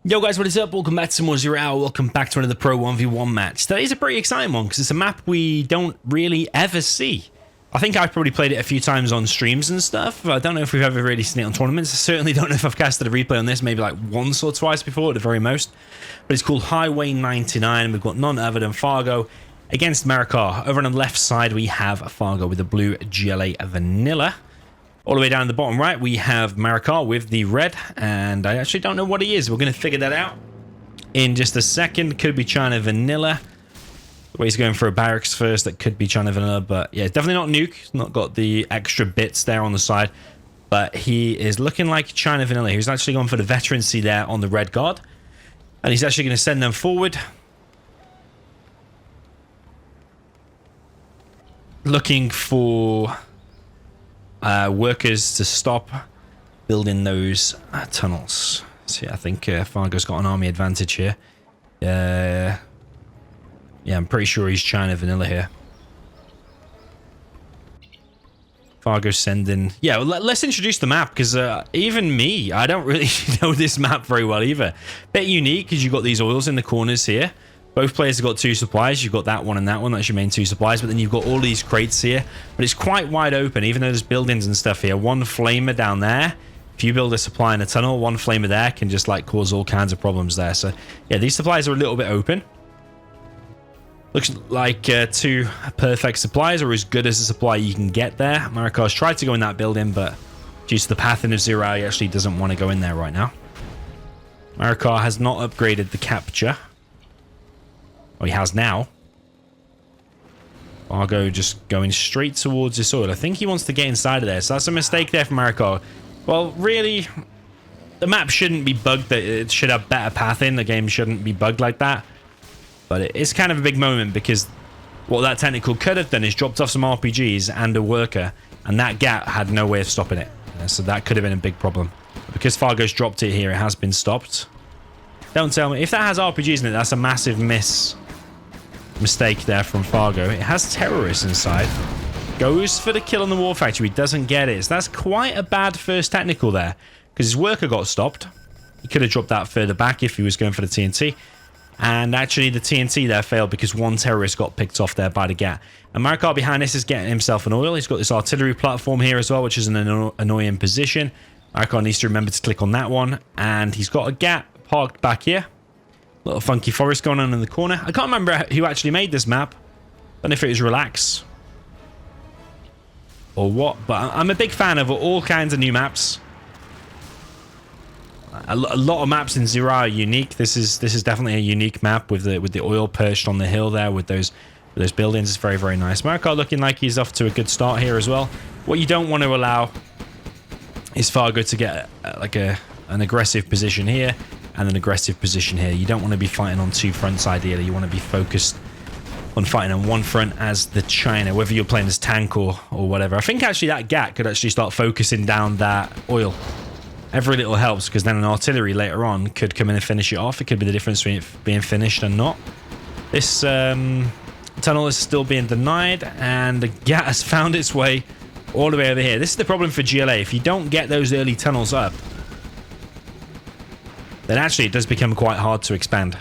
Yo guys, what is up? Welcome back to some more Zero Hour. Welcome back to another Pro 1v1 match. Today's a pretty exciting one because it's a map we don't really ever see. I think I've probably played it a few times on streams and stuff. I don't know if we've ever really seen it on tournaments. I certainly don't know if I've casted a replay on this, maybe like once or twice before at the very most. But it's called Highway 99. We've got none other than Fargo against Marakar. Over on the left side, we have Fargo with the blue GLA Vanilla. All the way down the bottom right, we have Marakar with the red, and I actually don't know what he is. We're going to figure that out in just a second. Could be China Vanilla. The way he's going for a barracks first, that could be China Vanilla, but yeah, definitely not Nuke. He's not got the extra bits there on the side, but he is looking like China Vanilla. He's actually gone for the veterancy there on the red guard, and he's actually going to send them forward. Looking for workers to stop building those tunnels. See, I think Fargo's got an army advantage here. Yeah, I'm pretty sure he's China Vanilla here. Fargo's sending... Yeah, well, let's introduce the map, because even me, I don't really know this map very well either. Bit unique, because you've got these oils in the corners here. Both players have got two supplies. You've got that one and that one. That's your main two supplies. But then you've got all these crates here. But it's quite wide open, even though there's buildings and stuff here. One flamer down there. If you build a supply in a tunnel, one flamer there can just like cause all kinds of problems there. So yeah, these supplies are a little bit open. Looks like two perfect supplies, or as good as a supply you can get there. Marakar's tried to go in that building, but due to the pathing of Zero Hour, he actually doesn't want to go in there right now. Marakar has not upgraded the capture. Oh, he has now. Fargo just going straight towards this oil. I think he wants to get inside of there. So that's a mistake there from Marakar. Well, really, the map shouldn't be bugged. It should have better pathing. The game shouldn't be bugged like that. But it's kind of a big moment, because what that technical could have done is dropped off some RPGs and a worker, and that gap had no way of stopping it. So that could have been a big problem. But because Fargo's dropped it here, it has been stopped. Don't tell me. If that has RPGs in it, that's a massive mistake there from Fargo. It has terrorists inside. Goes for the kill on the war factory. Doesn't get it. So that's quite a bad first technical there, because his worker got stopped. He could have dropped that further back if he was going for the TNT. And actually the TNT there failed because one terrorist got picked off there by the GAT. And Marakar behind this is getting himself an oil. He's got this artillery platform here as well, which is an annoying position. Marakar needs to remember to click on that one. And he's got a GAT parked back here. Little funky forest going on in the corner. I can't remember who actually made this map. Don't know if it was Relax or what, but I'm a big fan of all kinds of new maps. A lot of maps in Zero Hour are unique. This is definitely a unique map with the oil perched on the hill there with those buildings. It's very, very nice. Marakar looking like he's off to a good start here as well. What you don't want to allow is Fargo to get an aggressive position here and an aggressive position here. You don't want to be fighting on two fronts ideally. You want to be focused on fighting on one front as the China, whether you're playing as tank or whatever. I think actually that GAT could actually start focusing down that oil. Every little helps, because then an artillery later on could come in and finish it off. It could be the difference between it being finished and not. This tunnel is still being denied, and the GAT has found its way all the way over here. This is the problem for GLA. If you don't get those early tunnels up, then actually it does become quite hard to expand.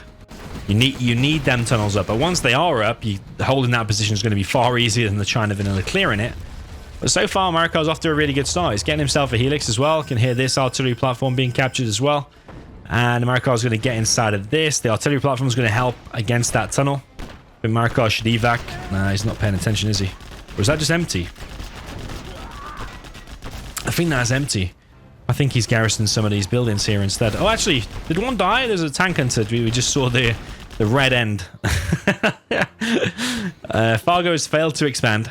You need them tunnels up, but once they are up, holding that position is going to be far easier than the China Vanilla clearing it. But so far, Marakar's off to a really good start. He's getting himself a Helix as well. Can hear this artillery platform being captured as well. And Marakar's going to get inside of this. The artillery platform is going to help against that tunnel. But Marakar should evac. Nah, he's not paying attention, is he? Or is that just empty? I think that's empty. I think he's garrisoned some of these buildings here instead. Oh, actually, did one die? There's a tank hunter. We just saw the red end. Fargo has failed to expand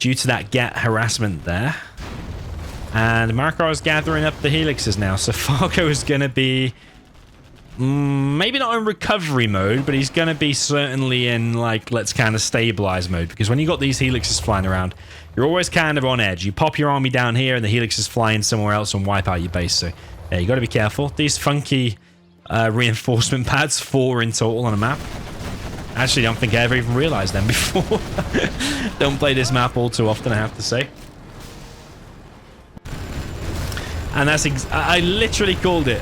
due to that GAT harassment there. And Marakar is gathering up the Helixes now. So Fargo is going to be maybe not in recovery mode, but he's going to be certainly in, like, let's kind of stabilize mode. Because when you got these Helixes flying around, you're always kind of on edge. You pop your army down here and the Helixes fly in somewhere else and wipe out your base. So yeah, you got to be careful. These funky reinforcement pads, 4 in total on a map. Actually, I don't think I ever even realized them before. Don't play this map all too often, I have to say. And that's I literally called it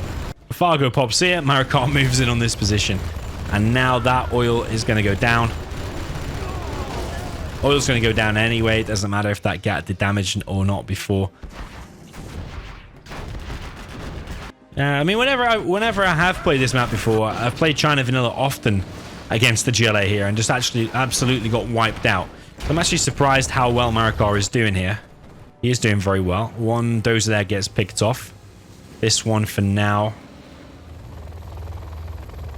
Fargo pops here. Marakar moves in on this position. And now that oil is going to go down. Oil's going to go down anyway. It doesn't matter if that gat did damage or not before. I mean, whenever I have played this map before, I've played China Vanilla often against the GLA here and just actually absolutely got wiped out. I'm actually surprised how well Marakar is doing here. He is doing very well. One dozer there gets picked off. This one for now,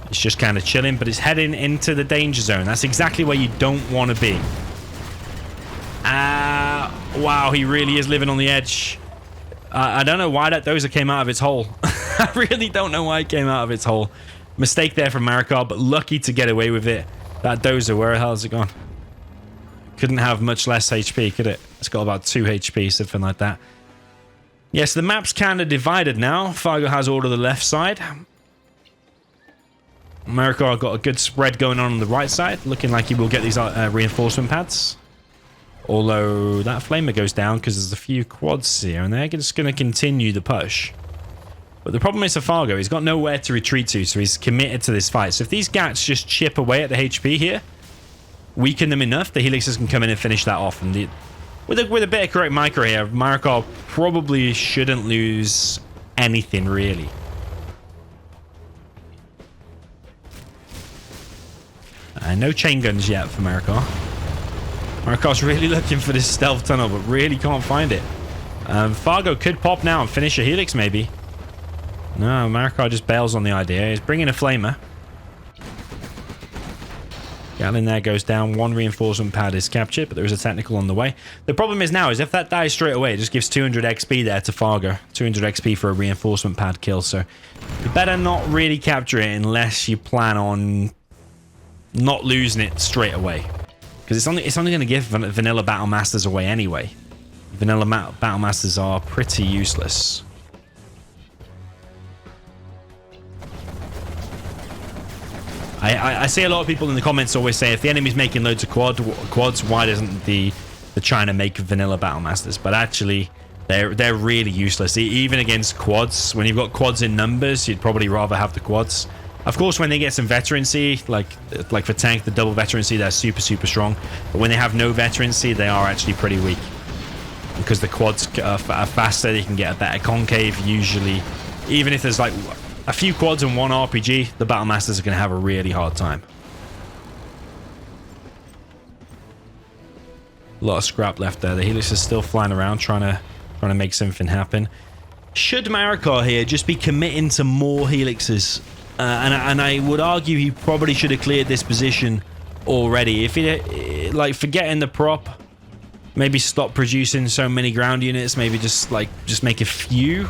it's just kind of chilling, but it's heading into the danger zone. That's exactly where you don't want to be. Wow, he really is living on the edge. I don't know why that dozer came out of its hole. I really don't know why it came out of its hole. Mistake there from Marakar, but lucky to get away with it. That dozer, where the hell has it gone? Couldn't have much less HP, could it? It's got about 2 HP, something like that. Yes, the map's kind of divided now. Fargo has all to the left side. Marakar got a good spread going on the right side. Looking like he will get these reinforcement pads. Although that flamer goes down because there's a few quads here and they're just going to continue the push. But the problem is for Fargo, he's got nowhere to retreat to, so he's committed to this fight. So if these gats just chip away at the HP here, weaken them enough, the Helixes can come in and finish that off. And with a bit of correct micro here, Marakar probably shouldn't lose anything really. No chain guns yet for Marakar. Marakar's really looking for this stealth tunnel, but really can't find it. Fargo could pop now and finish a Helix, maybe. No, Marakar just bails on the idea. He's bringing a flamer. Gatling there goes down. One reinforcement pad is captured, but there is a technical on the way. The problem is now is if that dies straight away, it just gives 200 XP there to Fargo. 200 XP for a reinforcement pad kill, so you better not really capture it unless you plan on not losing it straight away. Because it's only going to give vanilla battle masters away anyway. Vanilla battle masters are pretty useless. I see a lot of people in the comments always say if the enemy's making loads of quads, why doesn't the China make vanilla battle masters? But actually, they're really useless. Even against quads, when you've got quads in numbers, you'd probably rather have the quads. Of course, when they get some veterancy, like for tank, the double veterancy, they're super strong. But when they have no veterancy, they are actually pretty weak. Because the quads are faster, they can get a better concave usually. Even if there's like a few quads and one RPG, the battle masters are going to have a really hard time. A lot of scrap left there. The Helix is still flying around trying to make something happen. Should Marakar here just be committing to more Helixes? And I would argue he probably should have cleared this position already. If he, like, forgetting the prop, maybe stop producing so many ground units, maybe just make a few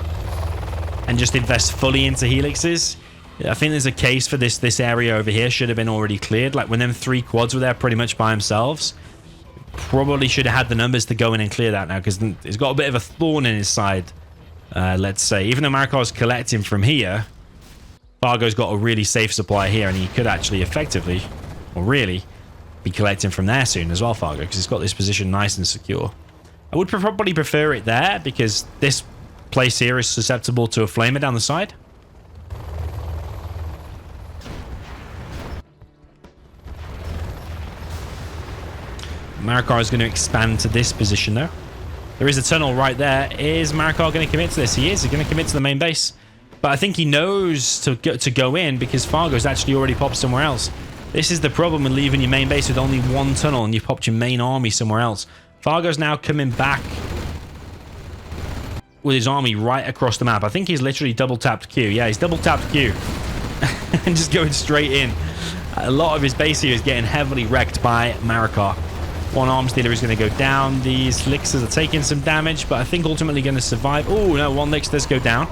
and just invest fully into Helixes. I think there's a case for this area over here should have been already cleared. Like when them 3 quads were there pretty much by themselves, probably should have had the numbers to go in and clear that now, because he's got a bit of a thorn in his side, let's say. Even though Marakar's collecting from here, Fargo's got a really safe supply here, and he could actually effectively, or really, be collecting from there soon as well, Fargo, because he's got this position nice and secure. I would probably prefer it there, because this place here is susceptible to a flamer down the side. Marakar is going to expand to this position, though. There is a tunnel right there. Is Marakar going to commit to this? He is. He's going to commit to the main base. But I think he knows to go in because Fargo's actually already popped somewhere else. This is the problem with leaving your main base with only one tunnel and you've popped your main army somewhere else. Fargo's now coming back with his army right across the map. I think he's literally double-tapped Q. Yeah, he's double-tapped Q. And just going straight in. A lot of his base here is getting heavily wrecked by Marakar. One arms dealer is going to go down. These Helixes are taking some damage, but I think ultimately going to survive. Oh, no, one Helix does go down.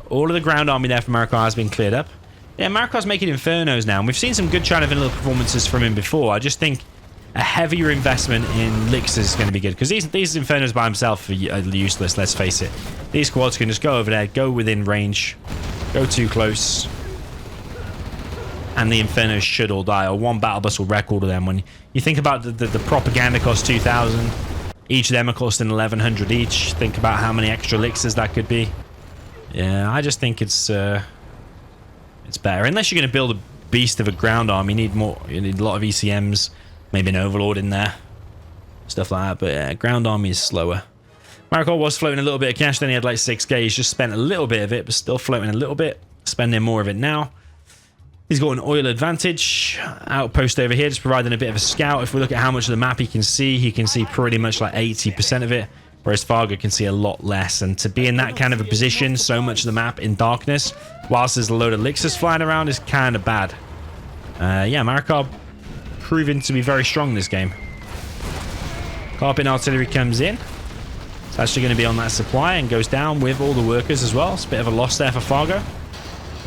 All of the ground army there for Marakar has been cleared up. Yeah, Marakar's making Infernos now, and we've seen some good China Vanilla performances from him before. I just think a heavier investment in Helixes is going to be good, because these Infernos by himself are useless, let's face it. These quads can just go over there, go within range, go too close, and the Infernos should all die, or one battle bus will wreck all of them. When you think about the propaganda cost 2,000, each of them are costing 1,100 each. Think about how many extra Helixes that could be. Yeah, I just think it's better. Unless you're going to build a beast of a ground arm, you need more. You need a lot of ECMs, maybe an overlord in there, stuff like that. But yeah, ground army is slower. Marakar was floating a little bit of cash, then he had like 6k. He's just spent a little bit of it, but still floating a little bit. Spending more of it now. He's got an oil advantage. Outpost over here, just providing a bit of a scout. If we look at how much of the map he can see pretty much like 80% of it. Whereas Fargo can see a lot less. And to be in that kind of a position, so much of the map in darkness, whilst there's a load of Helixes flying around, is kind of bad. Yeah, Marakar proving to be very strong this game. Carpet artillery comes in. It's actually going to be on that supply and goes down with all the workers as well. It's a bit of a loss there for Fargo.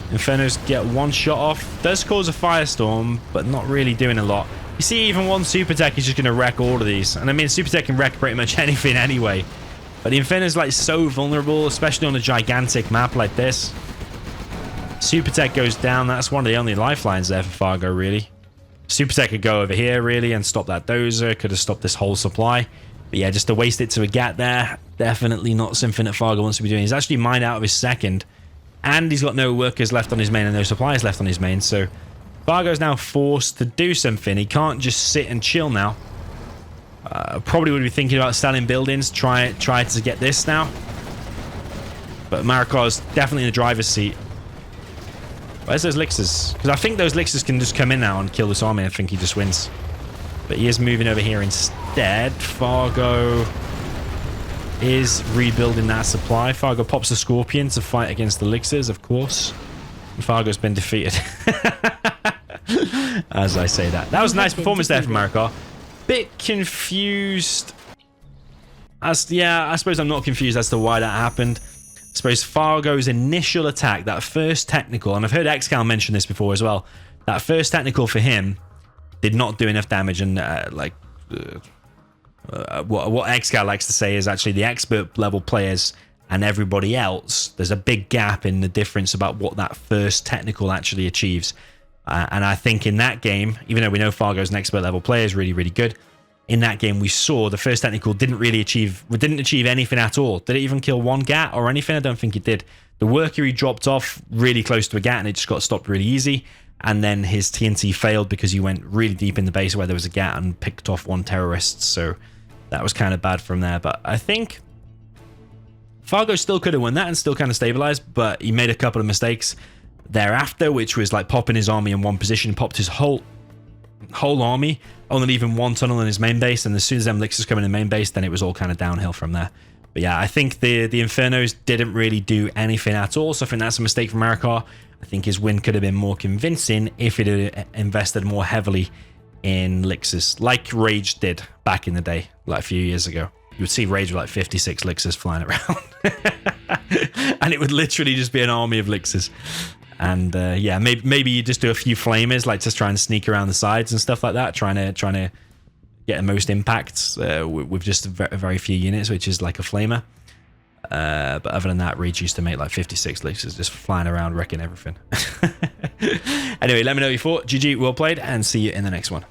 Infernos get one shot off. Does cause a firestorm, but not really doing a lot. You see, even one super tech is just going to wreck all of these. And I mean, super tech can wreck pretty much anything anyway. But the Inferno's like so vulnerable, especially on a gigantic map like this. Super tech goes down. That's one of the only lifelines there for Fargo, really. Super tech could go over here, really, and stop that dozer. Could have stopped this whole supply. But yeah, just to waste it to a gat there, definitely not something that Fargo wants to be doing. He's actually mined out of his second. And he's got no workers left on his main and no supplies left on his main. So Fargo's now forced to do something. He can't just sit and chill now. Probably would be thinking about selling buildings. Try to get this now. But Marakar's definitely in the driver's seat. Where's those Helixes? Because I think those Helixes can just come in now and kill this army. I think he just wins. But he is moving over here instead. Fargo is rebuilding that supply. Fargo pops the Scorpion to fight against the Helixes, of course. And Fargo's been defeated. As I say that. That was a nice performance there from Marakar. Bit confused. Yeah, I suppose I'm not confused as to why that happened. I suppose Fargo's initial attack, that first technical, and I've heard XCal mention this before as well, that first technical for him did not do enough damage, and what XCal likes to say is actually the expert level players and everybody else, there's a big gap in the difference about what that first technical actually achieves. And I think in that game, even though we know Fargo's an expert level player, is really, really good, in that game we saw the first technical didn't achieve anything at all. Did it even kill one gat or anything? I don't think it did. The worker he dropped off really close to a gat and it just got stopped really easy. And then his TNT failed because he went really deep in the base where there was a gat and picked off one terrorist. So that was kind of bad from there. But I think Fargo still could have won that and still kind of stabilized, but he made a couple of mistakes thereafter, which was like popping his army in one position, popped his whole army, only leaving one tunnel in his main base, and as soon as them Helixes come in the main base, then it was all kind of downhill from there. But yeah, I think the Infernos didn't really do anything at all, so I think that's a mistake from Marakar. I think his win could have been more convincing if it had invested more heavily in Helixes, like Rage did back in the day, like a few years ago. You would see Rage with like 56 Helixes flying around. And it would literally just be an army of Helixes. And yeah, maybe you just do a few flamers, like just try and sneak around the sides and stuff like that, trying to get the most impacts with just a very few units, which is like a flamer. But other than that, Rage used to make like 56 Helixes just flying around, wrecking everything. Anyway, let me know what you thought. GG, well played, and see you in the next one.